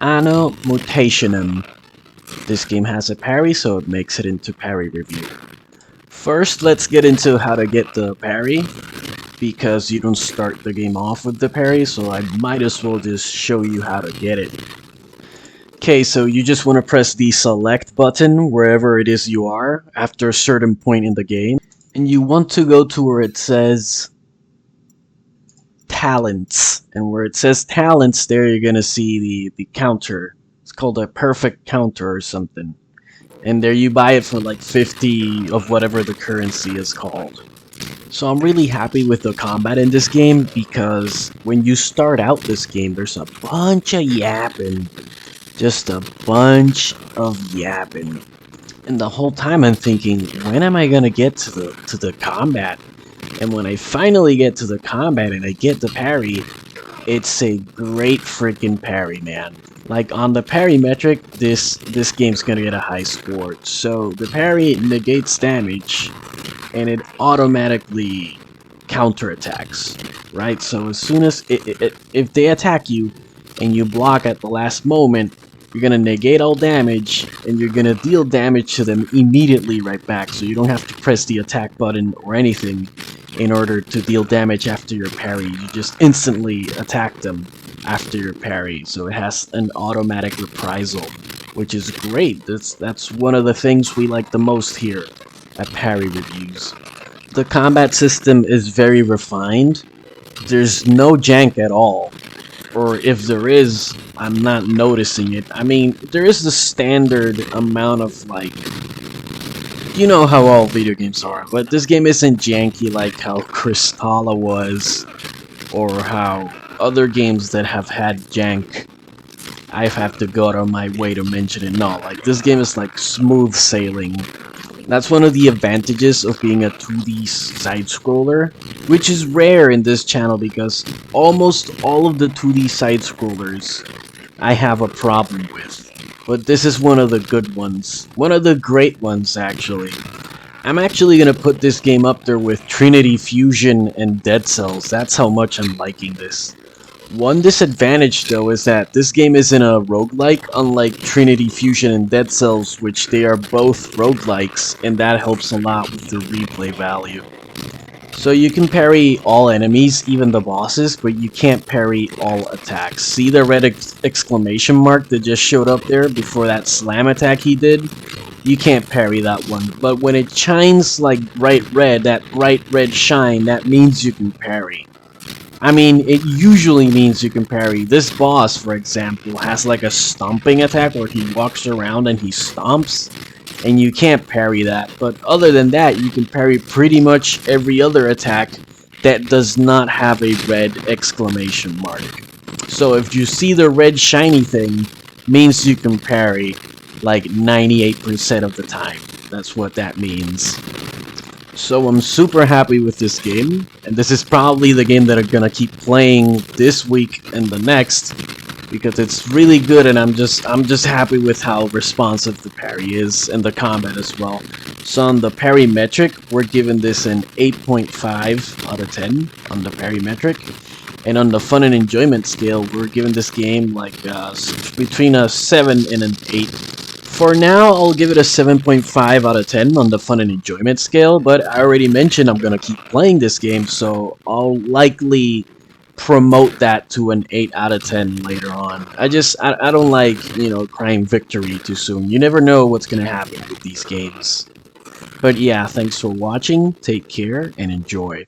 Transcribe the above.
ANNO Mutationem. This game has a parry, so it makes it into parry review. First, let's get into how to get the parry, because you don't start the game off with the parry, so I might as well just show you how to get it. Okay, so you just want to press the select button wherever it is you are after a certain point in the game, and you want to go to where it says talents, and where it says talents there you're gonna see the counter. It's called a perfect counter or something, and there you buy it for like 50 of whatever the currency is called. So I'm really happy with the combat in this game, because when you start out this game there's a bunch of yapping, just a bunch of yapping, and the whole time I'm thinking, when am I gonna get to the combat? And when I finally get to the combat and I get the parry, it's a great freaking parry, man. Like, on the parry metric, this game's gonna get a high score. So the parry negates damage, and it automatically counterattacks, right? So as soon as if they attack you and you block at the last moment, you're gonna negate all damage, and you're gonna deal damage to them immediately right back, so you don't have to press the attack button or anything in order to deal damage after your parry. You just instantly attack them after your parry, so it has an automatic reprisal, which is great. That's one of the things we like the most here at Parry Reviews. The combat system is very refined. There's no jank at all, or if there is, I'm not noticing it. I mean, there is the standard amount of, like, you know how all video games are, but this game isn't janky like how Crystalla was, or how other games that have had jank, I have to go out of my way to mention it. No, like, this game is like smooth sailing. That's one of the advantages of being a 2D side-scroller, which is rare in this channel, because almost all of the 2D side-scrollers I have a problem with. But this is one of the good ones. One of the great ones, actually. I'm actually gonna put this game up there with Trinity Fusion and Dead Cells. That's how much I'm liking this. One disadvantage, though, is that this game isn't a roguelike, unlike Trinity Fusion and Dead Cells, which they are both roguelikes, and that helps a lot with the replay value. So you can parry all enemies, even the bosses, but you can't parry all attacks. See the red exclamation mark that just showed up there before that slam attack he did? You can't parry that one, but when it shines like bright red, that bright red shine, that means you can parry. I mean, it usually means you can parry. This boss, for example, has like a stomping attack where he walks around and he stomps, and you can't parry that. But other than that, you can parry pretty much every other attack that does not have a red exclamation mark. So if you see the red shiny thing, means you can parry like 98% of the time. That's what that means. So I'm super happy with this game, and this is probably the game that I'm gonna keep playing this week and the next, because it's really good, and I'm just happy with how responsive the parry is, and the combat as well. So on the parry metric, we're giving this an 8.5 out of 10 on the parry metric, and on the fun and enjoyment scale, we're giving this game like between a 7 and an 8. For now, I'll give it a 7.5 out of 10 on the fun and enjoyment scale, but I already mentioned I'm gonna keep playing this game, so I'll likely promote that to an 8 out of 10 later on. I don't like, you know, crying victory too soon. You never know what's gonna happen with these games. But yeah, thanks for watching, take care, and enjoy.